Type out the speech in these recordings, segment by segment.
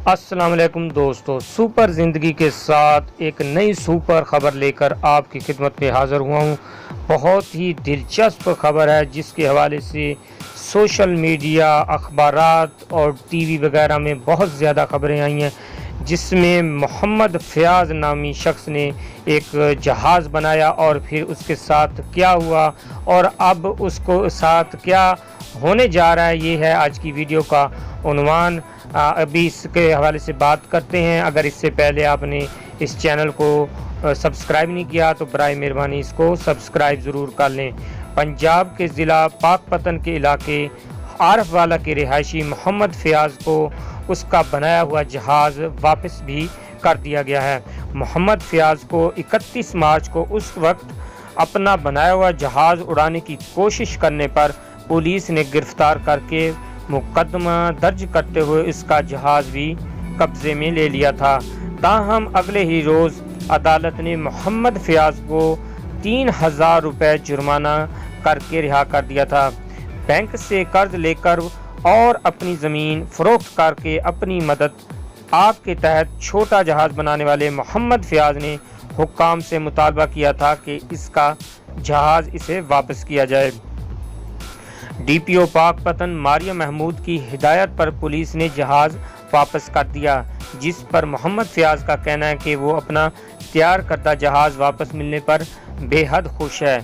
السلام علیکم دوستو، سپر زندگی کے ساتھ ایک نئی سپر خبر لے کر آپ کی خدمت میں حاضر ہوا ہوں۔ بہت ہی دلچسپ خبر ہے جس کے حوالے سے سوشل میڈیا، اخبارات اور ٹی وی وغیرہ میں بہت زیادہ خبریں آئی ہیں، جس میں محمد فیاض نامی شخص نے ایک جہاز بنایا اور پھر اس کے ساتھ کیا ہوا اور اب اس کو ساتھ کیا ہونے جا رہا ہے، یہ ہے آج کی ویڈیو کا عنوان۔ ابھی اس کے حوالے سے بات کرتے ہیں۔ اگر اس سے پہلے آپ نے اس چینل کو سبسکرائب نہیں کیا تو برائے مہربانی اس کو سبسکرائب ضرور کر لیں۔ پنجاب کے ضلع پاک پتن کے علاقے عارف والا کے رہائشی محمد فیاض کو اس کا بنایا ہوا جہاز واپس بھی کر دیا گیا ہے۔ محمد فیاض کو 31 مارچ کو اس وقت اپنا بنایا ہوا جہاز اڑانے کی کوشش کرنے پر پولیس نے گرفتار کر کے مقدمہ درج کرتے ہوئے اس کا جہاز بھی قبضے میں لے لیا تھا۔ تاہم اگلے ہی روز عدالت نے محمد فیاض کو 3000 روپے جرمانہ کر کے رہا کر دیا تھا۔ بینک سے قرض لے کر اور اپنی زمین فروخت کر کے اپنی مدد آپ کے تحت چھوٹا جہاز بنانے والے محمد فیاض نے حکام سے مطالبہ کیا تھا کہ اس کا جہاز اسے واپس کیا جائے۔ ڈی پی او پاک پتن مریم محمود کی ہدایت پر پولیس نے جہاز واپس کر دیا، جس پر محمد فیاض کا کہنا ہے کہ وہ اپنا تیار کردہ جہاز واپس ملنے پر بے حد خوش ہے۔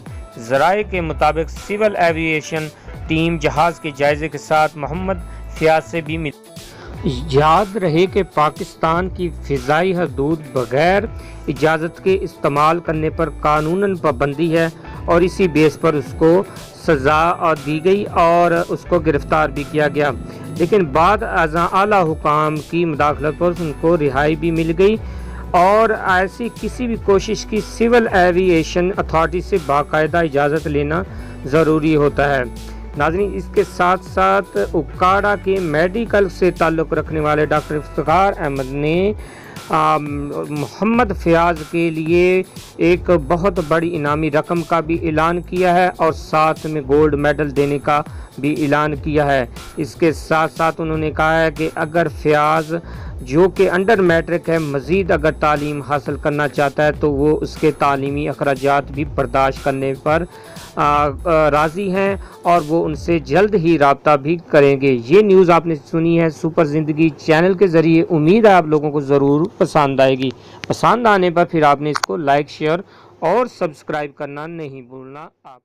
ذرائع کے مطابق سول ایوییشن ٹیم جہاز کے جائزے کے ساتھ محمد فیاض سے بھی ملی۔ یاد رہے کہ پاکستان کی فضائی حدود بغیر اجازت کے استعمال کرنے پر قانوناً پابندی ہے اور اسی بیس پر اس کو سزا دی گئی اور اس کو گرفتار بھی کیا گیا، لیکن بعد ازاں اعلیٰ حکام کی مداخلت پر ان کو رہائی بھی مل گئی اور ایسی کسی بھی کوشش کی سول ایوییشن اتھارٹی سے باقاعدہ اجازت لینا ضروری ہوتا ہے۔ ناظرین، اس کے ساتھ ساتھ اکاڑا کے میڈیکل سے تعلق رکھنے والے ڈاکٹر افتخار احمد نے محمد فیاض کے لیے ایک بہت بڑی انعامی رقم کا بھی اعلان کیا ہے اور ساتھ میں گولڈ میڈل دینے کا بھی اعلان کیا ہے۔ اس کے ساتھ ساتھ انہوں نے کہا ہے کہ اگر فیاض جو کہ انڈر میٹرک ہے مزید اگر تعلیم حاصل کرنا چاہتا ہے تو وہ اس کے تعلیمی اخراجات بھی برداشت کرنے پر راضی ہیں اور وہ ان سے جلد ہی رابطہ بھی کریں گے۔ یہ نیوز آپ نے سنی ہے سپر زندگی چینل کے ذریعے، امید ہے آپ لوگوں کو ضرور پسند آئے گی۔ پسند آنے پر پھر آپ نے اس کو لائک، شیئر اور سبسکرائب کرنا نہیں بھولنا۔ آپ